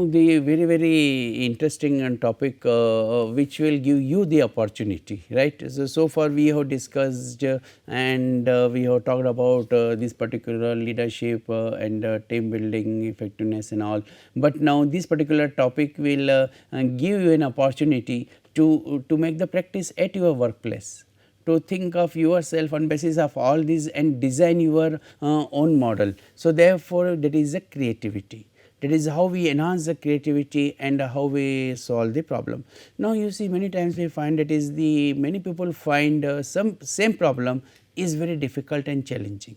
now the very interesting topic which will give you the opportunity, right. So far we have discussed and we have talked about this particular leadership and team building effectiveness and all, but now this particular topic will give you an opportunity to make the practice at your workplace, to think of yourself on basis of all these and design your own model. So, therefore, that is a creativity. That is how we enhance the creativity and how we solve the problem. Now, you see many times we find that is the many people find some same problem is very difficult and challenging,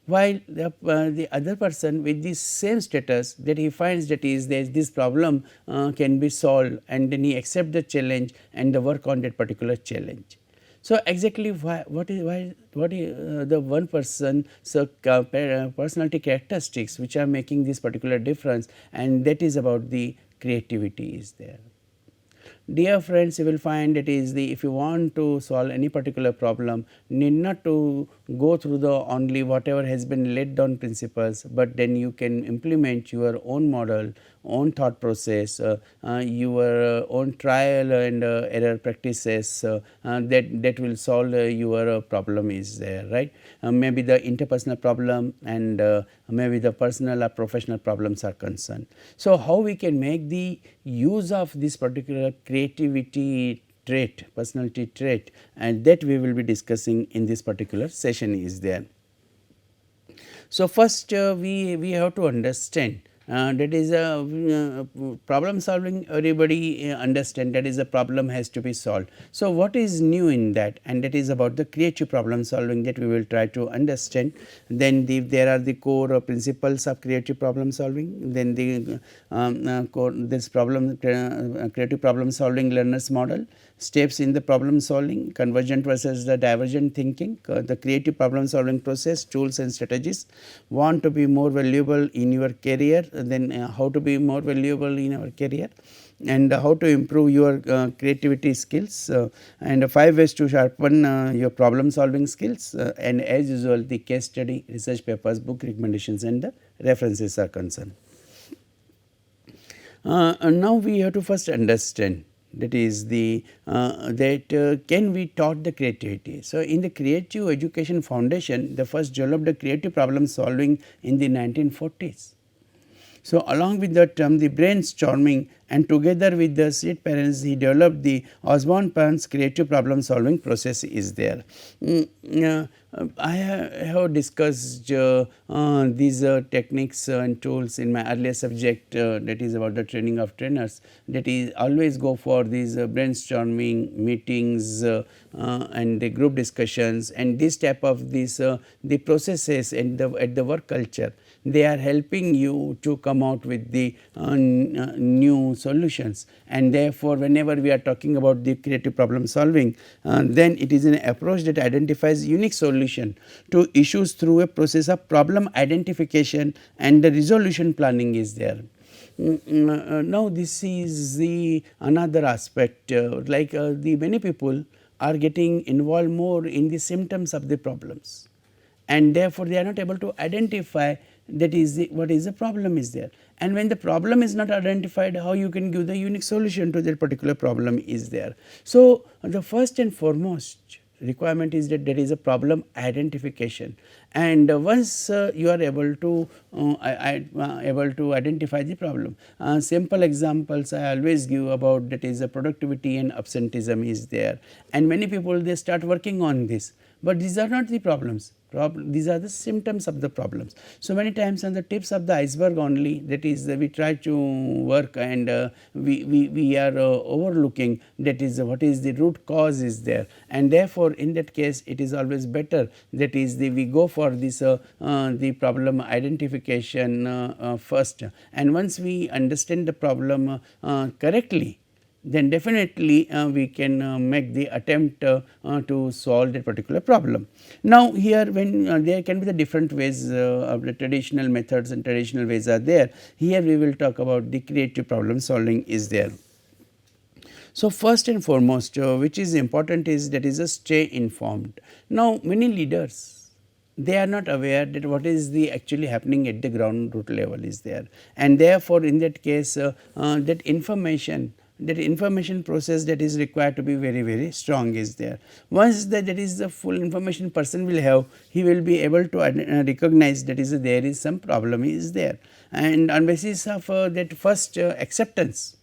while the other person with the same status that he finds that is there this problem can be solved, and then he accept the challenge and the work on that particular challenge. So, exactly what is the one person personality characteristics which are making this particular difference, and that is about the creativity is there. Dear friends, you will find it is the if you want to solve any particular problem, need not to go through the only whatever has been laid down principles, but then you can implement your own model, own thought process, your own trial and error practices that will solve your problem is there, right. Maybe the interpersonal problem and maybe the personal or professional problems are concerned. So, how we can make the use of this particular creativity trait, personality trait, and that we will be discussing in this particular session is there. So, first we have to understand that is a problem solving, everybody understand that is a problem has to be solved. So, what is new in that, and that is about the creative problem solving that we will try to understand. Then there are the core principles of creative problem solving, then the core this creative problem solving learners model, steps in the problem solving, convergent versus the divergent thinking, the creative problem solving process, tools and strategies. Want to be more valuable in your career, then how to be more valuable in our career, and how to improve your creativity skills, and 5 ways to sharpen your problem solving skills, and as usual the case study, research papers, book recommendations and the references are concerned. And now we have to first understand that is the can we taught the creativity. So, in the creative education foundation, the first developed the creative problem solving in the 1940s. So, along with the term the brainstorming, and together with the seed parents he developed the Osborne Pons creative problem solving process is there. I have discussed these techniques and tools in my earlier subject that is about the training of trainers, that is always go for these brainstorming meetings and the group discussions, and this type of this the processes and at the work culture, they are helping you to come out with the new solutions. And therefore, whenever we are talking about the creative problem solving, then it is an approach that identifies unique solution to issues through a process of problem identification and the resolution planning is there. Now, this is the another aspect like the many people are getting involved more in the symptoms of the problems, and therefore, they are not able to identify that is the, what is the problem is there, and when the problem is not identified, how you can give the unique solution to that particular problem is there. So, the first and foremost requirement is that there is a problem identification, and once you are able to identify the problem, simple examples I always give about that is a productivity and absenteeism is there, and many people they start working on this, but these are not the problems. These are the symptoms of the problems. So, many times on the tips of the iceberg only, that is we try to work, and we are overlooking that is what is the root cause is there, and therefore, in that case it is always better that is we go for this the problem identification first, and once we understand the problem correctly, then definitely we can make the attempt to solve that particular problem. Now, here when there can be the different ways of the traditional methods and traditional ways are there, here we will talk about the creative problem solving is there. So, first and foremost which is important is that is a stay informed. Now, many leaders they are not aware that what is the actually happening at the ground root level is there, and therefore, in that case that information process that is required to be very strong is there. Once that is the full information person will have, he will be able to recognize that is there is some problem is there, and on basis of that first acceptance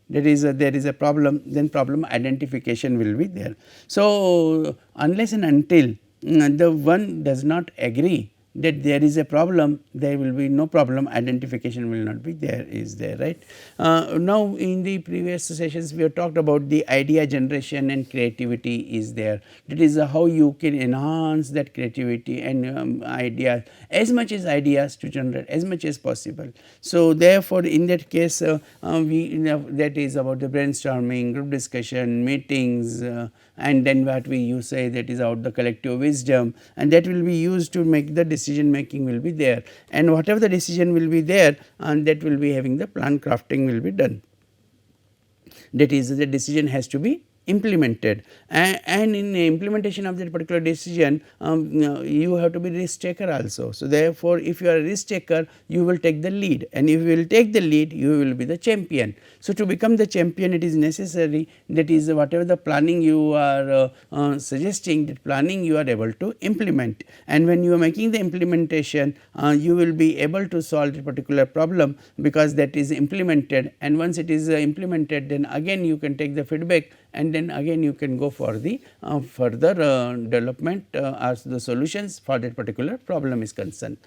there is a problem, then problem identification will be there. So, unless and until the one does not agree that there is a problem, there will be no problem, identification will not be there is there, right. Now, in the previous sessions we have talked about the idea generation and creativity is there, that is how you can enhance that creativity and idea as much as ideas to generate as much as possible. So, therefore, in that case that is about the brainstorming, group discussion, meetings, and then what we use say that is out the collective wisdom, and that will be used to make the decision making will be there, and whatever the decision will be there, and that will be having the plan crafting will be done. That is, the decision has to be implemented, and in the implementation of that particular decision you have to be risk taker also. So, therefore, if you are a risk taker, you will take the lead, and if you will take the lead, you will be the champion. So, to become the champion, it is necessary that is whatever the planning you are suggesting, that planning you are able to implement, and when you are making the implementation you will be able to solve a particular problem, because that is implemented, and once it is implemented, then again you can take the feedback, and then again you can go for the further development as the solutions for that particular problem is concerned.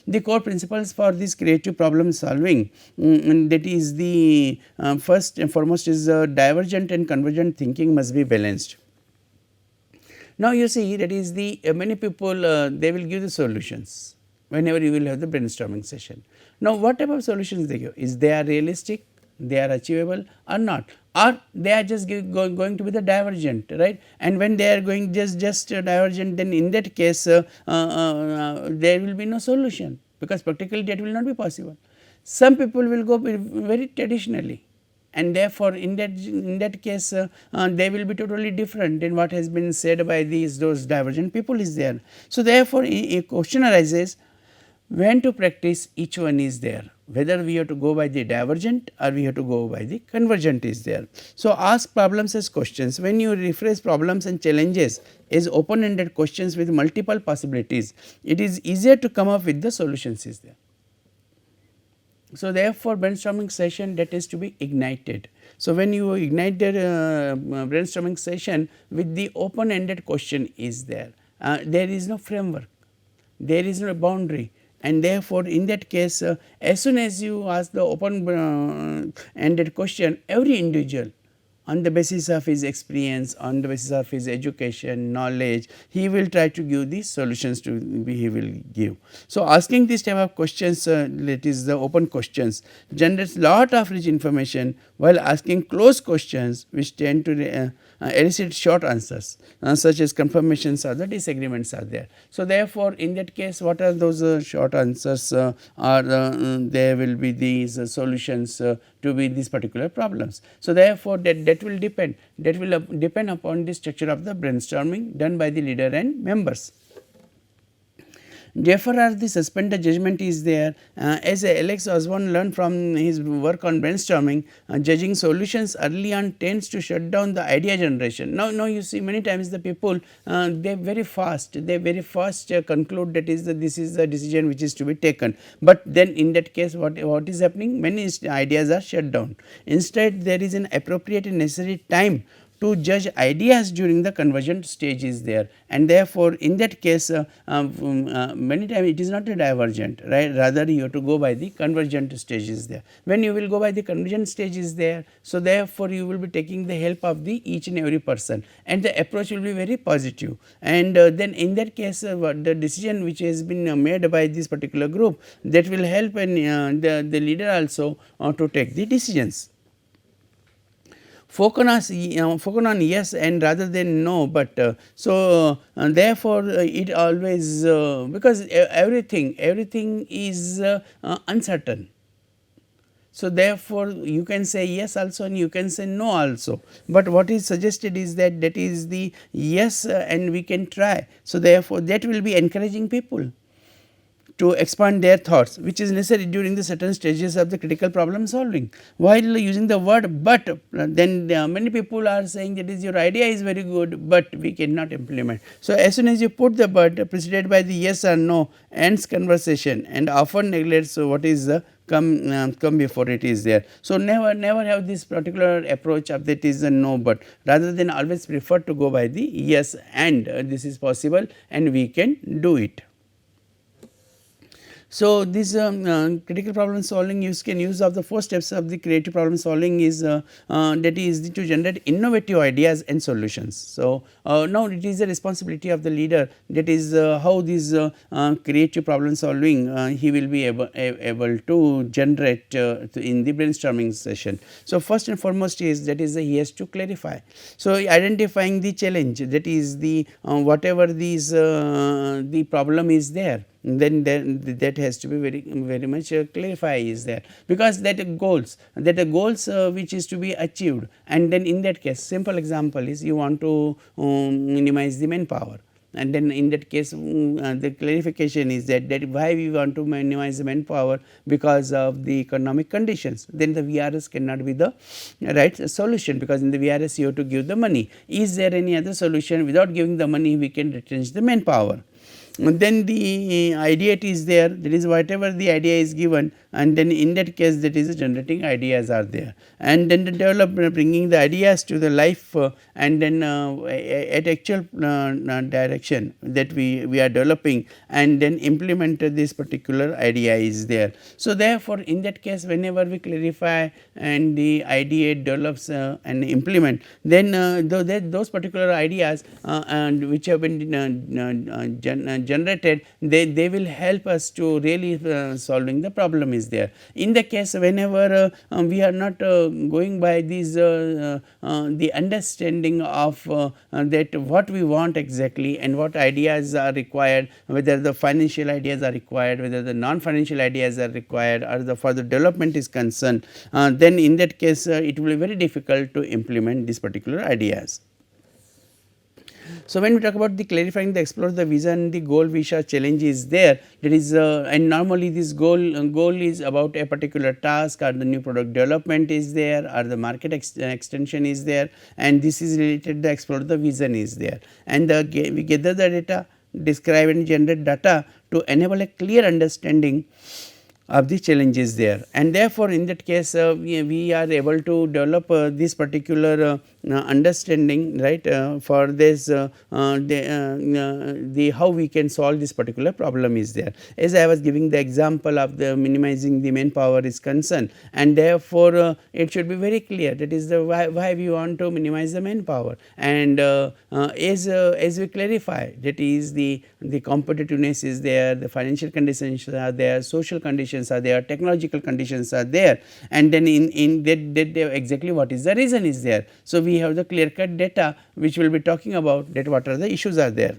The core principles for this creative problem solving, that is the first and foremost is divergent and convergent thinking must be balanced. Now, you see that is the many people they will give the solutions whenever you will have the brainstorming session. Now, what type of solutions they give? Is they are realistic, they are achievable or not, or they are just going to be the divergent, right. And when they are going just divergent, then in that case there will be no solution, because practically that will not be possible. Some people will go very traditionally, and therefore, in that case they will be totally different than what has been said by those divergent people is there. So, therefore, a question arises, when to practice each one is there, whether we have to go by the divergent or we have to go by the convergent is there. So, ask problems as questions. When you rephrase problems and challenges as open ended questions with multiple possibilities, it is easier to come up with the solutions is there. So, therefore, brainstorming session that is to be ignited. So, when you ignite the brainstorming session with the open ended question is there, there is no framework, there is no boundary, and therefore, in that case as soon as you ask the open ended question, every individual on the basis of his experience, on the basis of his education, knowledge, he will try to give these solutions to he will give. So, asking this type of questions that is the open questions generates lot of rich information, while asking closed questions which tend to elicit short answers such as confirmations or the disagreements are there. So, therefore, in that case what are those short answers there will be these solutions to be these particular problems. So, therefore, that will depend upon the structure of the brainstorming done by the leader and members. Therefore, as the suspended judgment is there, as Alex Osborne learned from his work on brainstorming, judging solutions early on tends to shut down the idea generation. Now you see many times the people they very fast conclude that is this is the decision which is to be taken, but then in that case what is happening, many ideas are shut down. Instead, there is an appropriate and necessary time to judge ideas during the convergent stage is there, and therefore, in that case many times it is not a divergent, right, rather you have to go by the convergent stage is there. When you will go by the convergent stage is there, so therefore, you will be taking the help of the each and every person, and the approach will be very positive, and then in that case the decision which has been made by this particular group, that will help and the leader also to take the decisions. Focus on yes and rather than no, but therefore, it always because everything is uncertain. So, therefore, you can say yes also and you can say no also, but what is suggested is that that is the yes and we can try. So, therefore, that will be encouraging people to expand their thoughts, which is necessary during the certain stages of the critical problem solving. While using the word but, then many people are saying that is your idea is very good, but we cannot implement. So, as soon as you put the but preceded by the yes or no, ends conversation and often neglects what is the come before it is there. So, never have this particular approach of that is a no, but rather than always prefer to go by the yes and this is possible and we can do it. So, this critical problem solving use can use of the 4 steps of the creative problem solving is that is to generate innovative ideas and solutions. So, now it is the responsibility of the leader, that is how this creative problem solving he will be able to generate in the brainstorming session. So, first and foremost is that is he has to clarify. So, identifying the challenge, that is the whatever these the problem is there, then that has to be very much clarify is there, because that goals which is to be achieved, and then in that case simple example is you want to minimize the manpower, and then in that case the clarification is that why we want to minimize the manpower, because of the economic conditions, then the VRS cannot be the right solution, because in the VRS you have to give the money. Is there any other solution without giving the money we can retrench the manpower? Then the ideate is there, that is whatever the idea is given, and then in that case that is generating ideas are there, and then the development bringing the ideas to the life and then at actual direction that we are developing, and then implement this particular idea is there. So, therefore, in that case whenever we clarify and the ideate develops and implement, then those particular ideas and which have been generated, they will help us to really solving the problem is there. In the case whenever we are not going by these the understanding of that what we want exactly and what ideas are required, whether the financial ideas are required, whether the non-financial ideas are required, or the further development is concerned, then in that case it will be very difficult to implement these particular ideas. So, when we talk about the clarifying the explore the vision, the goal, wish or challenge is there, that is and normally this goal is about a particular task, or the new product development is there, or the market extension is there, and this is related the explore the vision is there, and we gather the data, describe and generate data to enable a clear understanding of the challenges there, and therefore, in that case we are able to develop this particular understanding, right, for this the how we can solve this particular problem is there. As I was giving the example of the minimizing the manpower is concerned, and therefore, it should be very clear that is the why we want to minimize the manpower, and as we clarify, that is the competitiveness is there, the financial conditions are there, social conditions are there, technological conditions are there, and then in that exactly what is the reason is there. So, we have the clear cut data which will be talking about that what are the issues are there.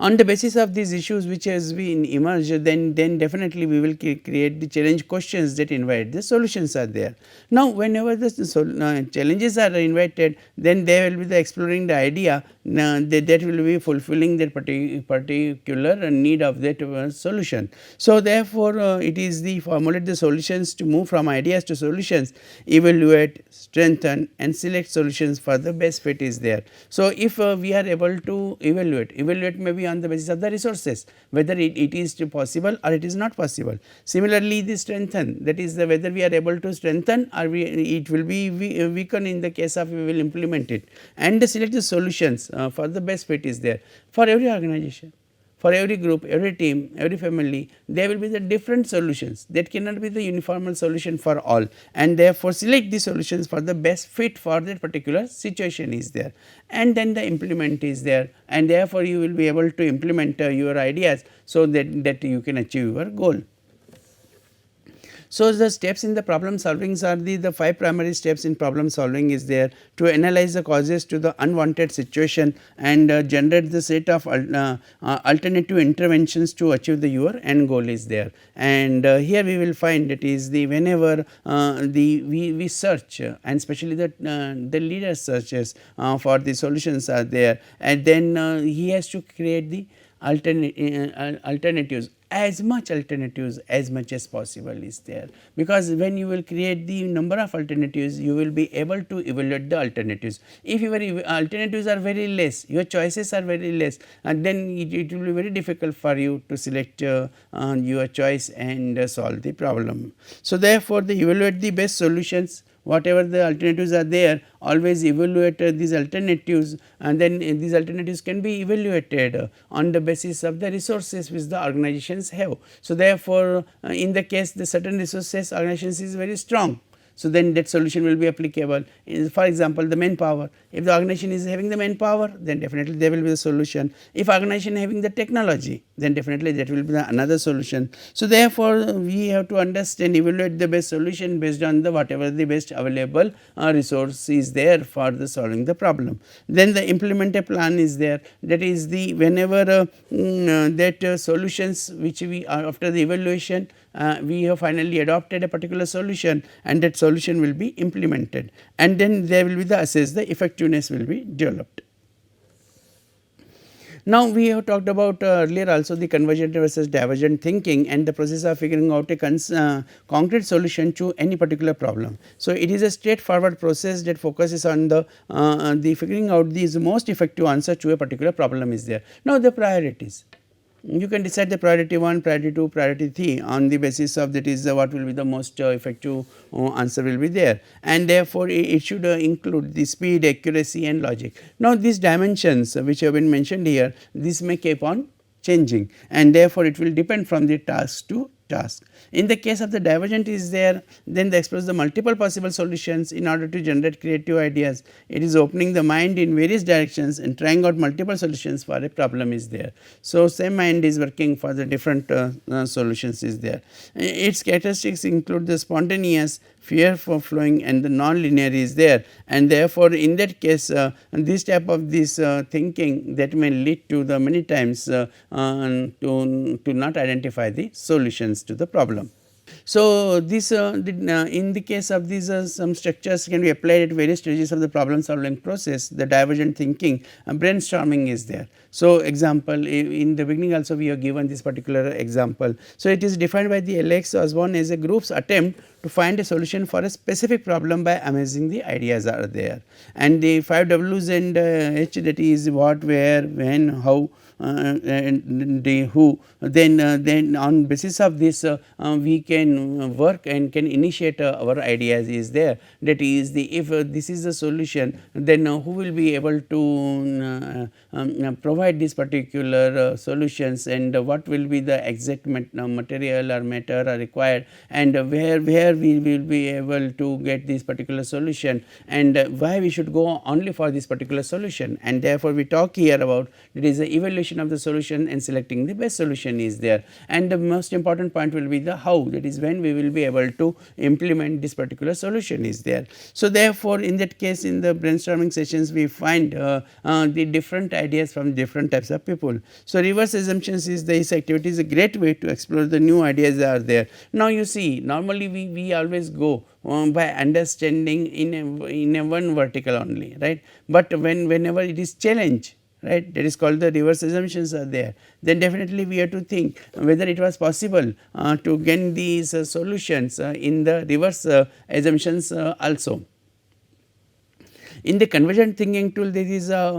On the basis of these issues which has been emerged, then definitely we will create the challenge questions that invite the solutions are there. Now, whenever the challenges are invited, then they will be the exploring the idea that will be fulfilling that particular need of that solution. So, therefore, it is the formulate the solutions to move from ideas to solutions, evaluate, strengthen and select solutions for the best fit is there. So, if we are able to evaluate may be on the basis of the resources, whether it is possible or it is not possible. Similarly, the strengthen, that is the whether we are able to strengthen or it will be weaken in the case of we will implement it, and the select the solutions for the best fit is there. For every organization, for every group, every team, every family, there will be the different solutions, that cannot be the uniform solution for all, and therefore, select the solutions for the best fit for that particular situation is there, and then the implement is there, and therefore, you will be able to implement your ideas, so that you can achieve your goal. So, the steps in the problem solving are the 5 primary steps in problem solving is there to analyze the causes to the unwanted situation and generate the set of alternative interventions to achieve the your end goal is there. And here we will find that is the whenever we search and especially the leader searches for the solutions are there, and then he has to create the alternatives, as much alternatives as much as possible is there, because when you will create the number of alternatives you will be able to evaluate the alternatives. If your alternatives are very less, your choices are very less, and then it will be very difficult for you to select your choice and solve the problem. So, therefore, they evaluate the best solutions, whatever the alternatives are there, always evaluate these alternatives, and then these alternatives can be evaluated on the basis of the resources which the organizations have. So, therefore, in the case the certain resources organizations is very strong. So, then that solution will be applicable. For example, the manpower, if the organization is having the manpower, then definitely there will be a solution. If organization having the technology, then definitely that will be another solution. So, therefore, we have to understand, evaluate the best solution based on the whatever the best available resource is there for the solving the problem. Then the implement a plan is there, that is the whenever that solutions which we after the evaluation we have finally adopted a particular solution, and that solution will be implemented, and then there will be the assess, the effectiveness will be developed. Now, we have talked about earlier also the convergent versus divergent thinking and the process of figuring out a concrete solution to any particular problem. So, it is a straightforward process that focuses on the figuring out the most effective answer to a particular problem is there. Now, the priorities. You can decide the priority 1, priority 2, priority 3 on the basis of that is what will be the most effective answer will be there, and therefore, it should include the speed, accuracy and logic. Now, these dimensions which have been mentioned here, this may keep on changing, and therefore, it will depend from the task to task. In the case of the divergent is there, then they explores the multiple possible solutions in order to generate creative ideas. It is opening the mind in various directions and trying out multiple solutions for a problem is there. So, same mind is working for the different solutions is there. Its characteristics include the spontaneous, fear for flowing and the non-linear is there, and therefore, in that case this type of this thinking that may lead to the many times to not identify the solutions to the problem. So, this in the case of these some structures can be applied at various stages of the problem solving process. The divergent thinking, brainstorming is there. So, example in the beginning also we have given this particular example. So, it is defined by the Alex Osborne as a group's attempt to find a solution for a specific problem by amazing the ideas are there, and the 5 W's and H, that is what, where, when, how, and the who, then on basis of this we can work and can initiate our ideas is there, that is the if this is the solution, then who will be able to provide this particular solutions, and what will be the exact material or matter are required, and where we will be able to get this particular solution, and why we should go only for this particular solution, and therefore, we talk here about it is the evaluation of the solution and selecting the best solution is there, and the most important point will be the how, that is when we will be able to implement this particular solution is there. So, therefore, in that case in the brainstorming sessions we find the different ideas from different types of people. So, reverse assumptions is this activity is a great way to explore the new ideas that are there. Now, you see normally we always go by understanding in a one vertical only, right, but whenever it is challenge, right, that is called the reverse assumptions are there, then definitely we have to think whether it was possible to get these solutions in the reverse assumptions also. In the convergent thinking tool, there is a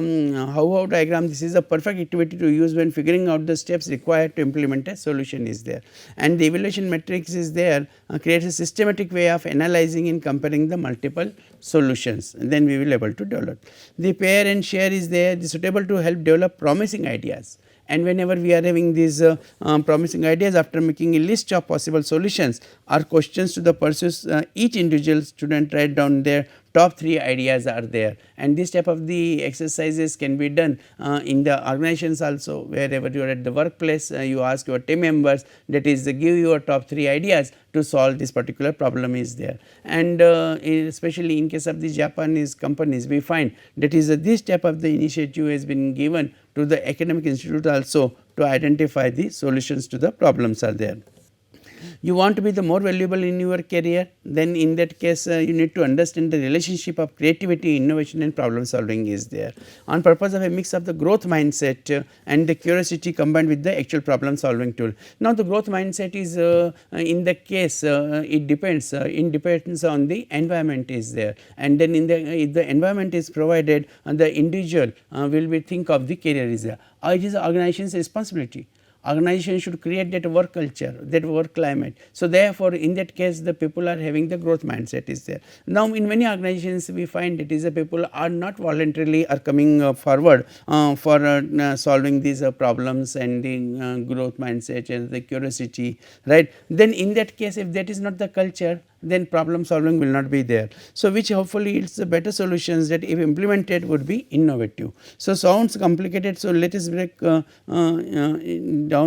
how diagram. This is a perfect activity to use when figuring out the steps required to implement a solution is there, and the evaluation matrix is there, creates a systematic way of analyzing and comparing the multiple solutions, and then we will able to develop. The pair and share is there, is suitable to help develop promising ideas, and whenever we are having these promising ideas, after making a list of possible solutions or questions to the pursuits, each individual student write down their top 3 ideas are there, and this type of the exercises can be done in the organizations also. Wherever you are at the workplace, you ask your team members, that is give your top 3 ideas to solve this particular problem is there. And especially in case of the Japanese companies, we find that is this type of the initiative has been given to the academic institute also to identify the solutions to the problems are there. You want to be the more valuable in your career, then in that case you need to understand the relationship of creativity, innovation and problem solving is there. On purpose of a mix of the growth mindset and the curiosity combined with the actual problem solving tool. Now, the growth mindset is in the case it depends on the environment is there, and then in the if the environment is provided, the individual will be think of the career is there. It is the organization's responsibility. Organization should create that work culture, that work climate. So, therefore, in that case the people are having the growth mindset is there. Now, in many organizations we find it is the people are not voluntarily are coming forward for solving these problems and the growth mindset and the curiosity, right. Then in that case, if that is not the culture, then problem solving will not be there. So, which hopefully it is the better solutions that if implemented would be innovative. So, sounds complicated. So, let us break down,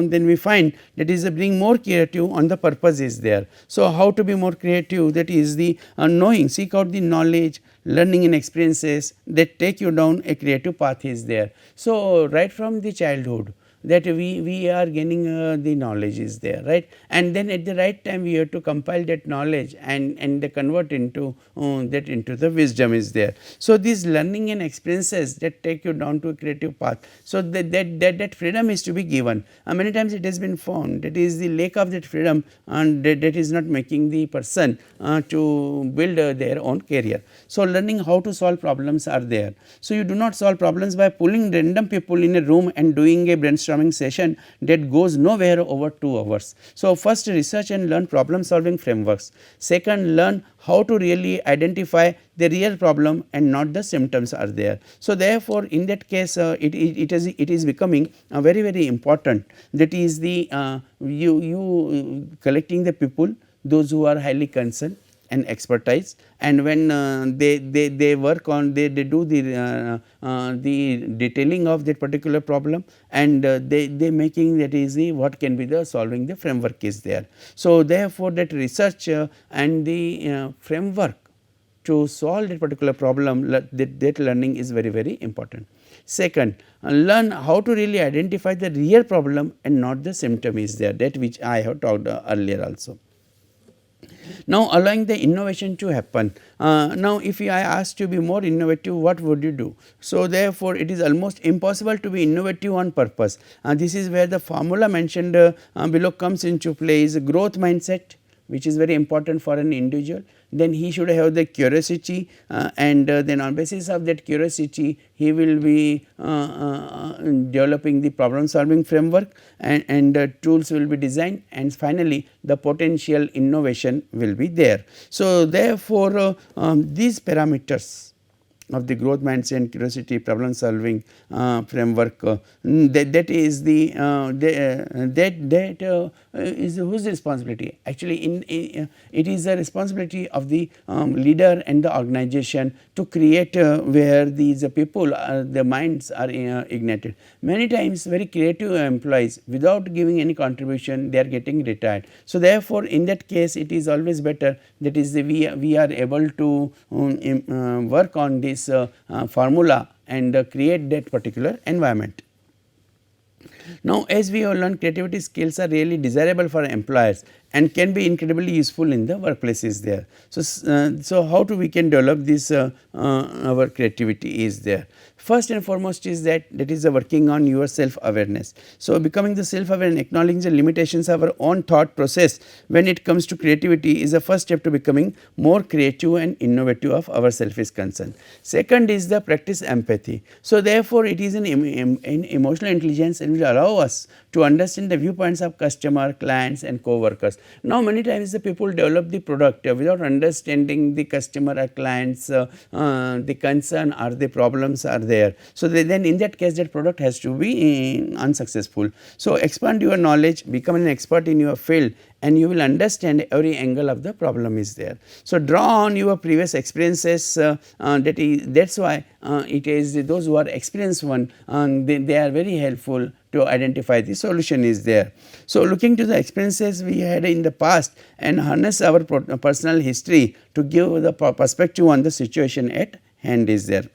then we find that is being more creative on the purpose is there. So, how to be more creative, that is the knowing, seek out the knowledge, learning and experiences that take you down a creative path is there. So, right from the childhood that we are gaining the knowledge is there, right, and then at the right time we have to compile that knowledge and convert into that into the wisdom is there. So, these learning and experiences that take you down to a creative path. So, that freedom is to be given. Many times it has been found that is the lack of that freedom, and that is not making the person to build their own career. So, learning how to solve problems are there. So, you do not solve problems by pulling random people in a room and doing a brainstorming session that goes nowhere over 2 hours. So, first research and learn problem solving frameworks. Second, learn how to really identify the real problem and not the symptoms are there. So, therefore, in that case it is becoming very important, that is the you collecting the people, those who are highly concerned and expertise, and when they work on they do the detailing of that particular problem, and they making that is the what can be the solving the framework is there. So, therefore, that research and the framework to solve that particular problem, that learning is very important. Second, learn how to really identify the real problem and not the symptom is there, that which I have talked earlier also. Now, allowing the innovation to happen. Now, if I asked you to be more innovative, what would you do? So, therefore, it is almost impossible to be innovative on purpose. This is where the formula mentioned below comes into play, is growth mindset, which is very important for an individual. Then he should have the curiosity, and then on basis of that curiosity he will be developing the problem solving framework, and tools will be designed, and finally the potential innovation will be there. So, therefore, these parameters of the growth mindset, curiosity, problem solving framework, that is the is whose responsibility? Actually, it is the responsibility of the leader and the organization to create where these people the minds are ignited. Many times very creative employees, without giving any contribution, they are getting retired. So, therefore, in that case it is always better that is we are able to work on this formula and create that particular environment. Now, as we have learned, creativity skills are really desirable for employers and can be incredibly useful in the workplaces there. So, how do we can develop this our creativity is there. First and foremost is that is working on your self awareness. So, becoming the self aware and acknowledging the limitations of our own thought process when it comes to creativity is the first step to becoming more creative and innovative of ourself is concerned. Second is the practice empathy. So, therefore, it is an emotional intelligence and will allow us to understand the viewpoints of customer, clients and co-workers. Now many times the people develop the product without understanding the customer or clients the concern or the problems are there. So then in that case that product has to be unsuccessful. So expand your knowledge, become an expert in your field, and you will understand every angle of the problem is there. So draw on your previous experiences, that is why it is those who are experienced one, they are very helpful to identify the solution is there. So looking to the experiences we had in the past and harness our personal history to give the perspective on the situation at hand is there.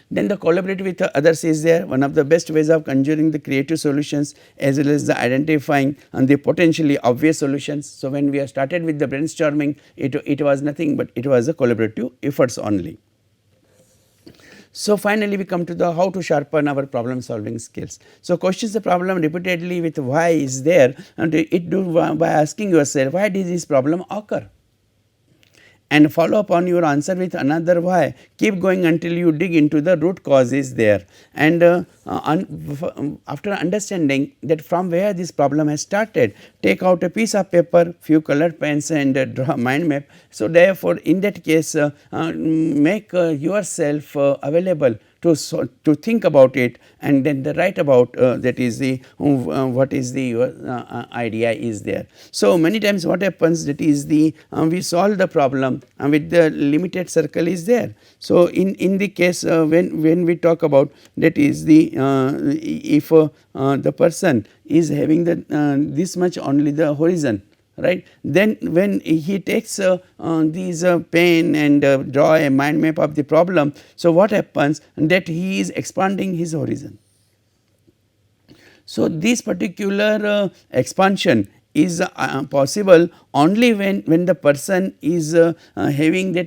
Then the collaborate with others is there. One of the best ways of conjuring the creative solutions as well as the identifying and the potentially obvious solutions. So when we have started with the brainstorming, it was nothing but it was a collaborative efforts only. So finally we come to the how to sharpen our problem solving skills. So questions the problem repeatedly with why is there, and it do by asking yourself why did this problem occur, and follow up on your answer with another why. Keep going until you dig into the root cause is there, and after understanding that from where this problem has started, take out a piece of paper, few colored pens, and draw a mind map. So therefore in that case make yourself available to think about it, and then the write about that is the what is the idea is there. So many times what happens, that is the we solve the problem with the limited circle is there. So in the case when we talk about that is the if the person is having the this much only the horizon, right, then when he takes these pen and draw a mind map of the problem, so what happens that he is expanding his horizon. So this particular expansion is possible only when the person is having that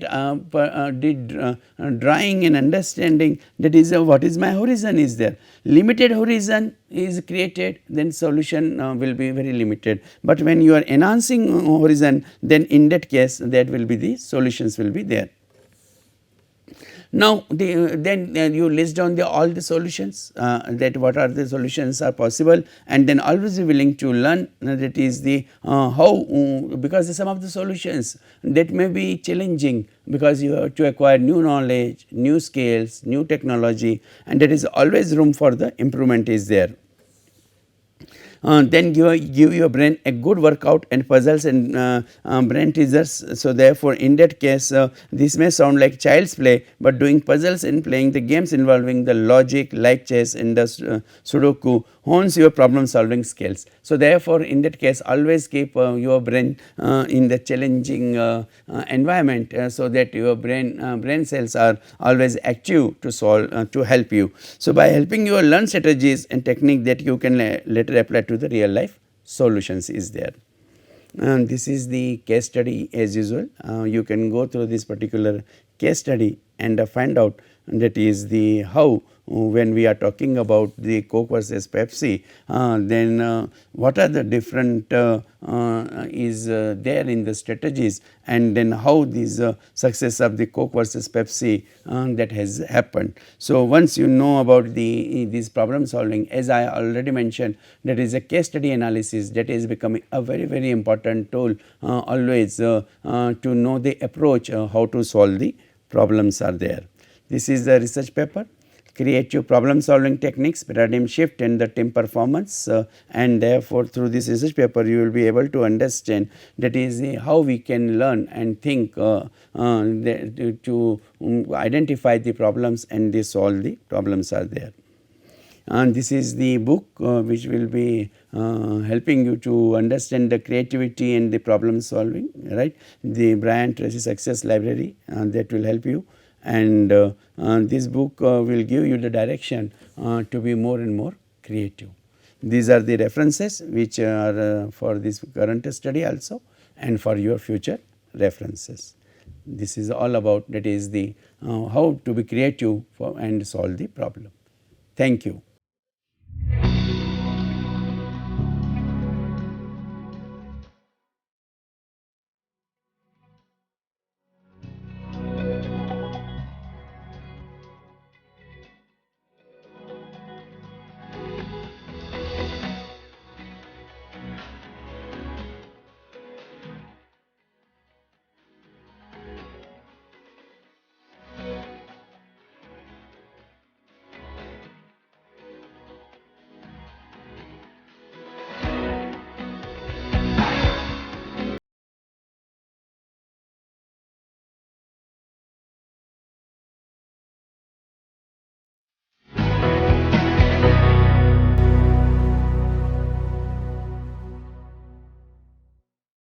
drawing and understanding, that is what is my horizon is there. Limited horizon is created, then solution will be very limited, but when you are enhancing horizon, then in that case that will be the solutions will be there. Now then you list down all the solutions, that what are the solutions are possible, and then always be willing to learn, that is the how, because some of the solutions that may be challenging because you have to acquire new knowledge, new skills, new technology, and there is always room for the improvement is there. Then give your brain a good workout and puzzles and brain teasers. So therefore in that case this may sound like child's play, but doing puzzles and playing the games involving the logic like chess and the sudoku hones your problem solving skills. So therefore in that case always keep your brain in the challenging environment, so that your brain cells are always active to solve to help you. So by helping you learn strategies and technique that you can later apply to the real life solutions is there. And this is the case study as usual. You can go through this particular case study and find out that is the how when we are talking about the Coke versus Pepsi, then what are the different is there in the strategies, and then how this success of the Coke versus Pepsi that has happened. So once you know about this problem solving, as I already mentioned, that is a case study analysis that is becoming a very important tool always to know the approach how to solve the problems are there. This is the research paper, creative problem solving techniques, paradigm shift and the team performance, and therefore through this research paper you will be able to understand that is how we can learn and think to identify the problems and they solve the problems are there. And this is the book which will be helping you to understand the creativity and the problem solving, right, the Brian Tracy Success Library, that will help you. And this book will give you the direction to be more and more creative. These are the references which are for this current study also and for your future references. This is all about that is the how to be creative and solve the problem. Thank you.